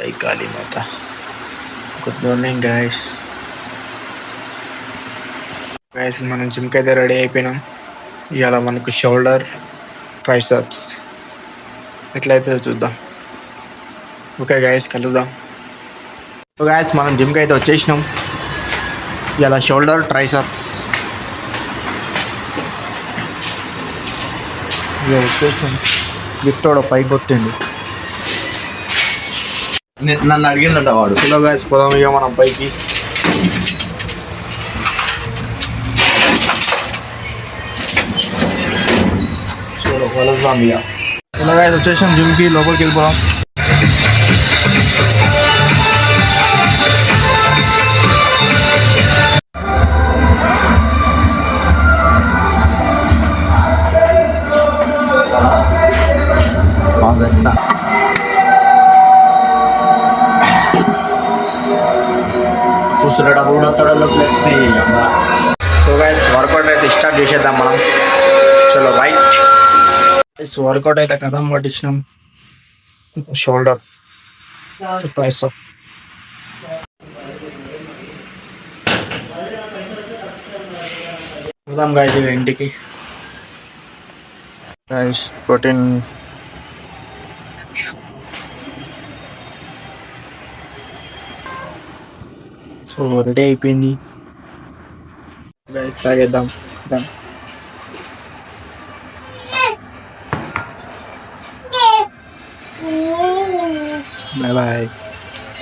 జై Kalimata. Good morning guys. మనం జిమ్కి అయితే రెడీ అయిపోయినాం. ఇవాళ మనకు షోల్డర్ ట్రైసెప్స్ ఎట్లయితే చూద్దాం. ఓకే గైస్, కలుద్దాం. సో గైస్, మనం జిమ్కి అయితే వచ్చేసినాం. ఇవాళ షోల్డర్ ట్రైసెప్స్ వచ్చేసినాం. లిఫ్ట్ కూడా పైకి కొత్తిండు. నన్ను అడిగిందంట వాడు. హలో గైస్, పోదాం ఇక మనం పైకి. కలుద్దాం ఇక. హలో గైస్, వచ్చేసాం జిమ్కి. లోపలికి వెళ్ళిపోదాం. కూర్చునేటప్పుడు కూడా తొడలో ఫ్లెక్స్. సో గైస్, వర్కౌట్ అయితే స్టార్ట్ చేసేద్దాం మనం. చలో రైట్. వర్కౌట్ అయితే కథం పట్టించినాం. Shoulder tricep. చూద్దాం గైస్ ఇంటికి. గైస్ ప్రోటీన్ సో రెడీ అయిపోయింది గైస్, తాగేద్దాం. Bye bye.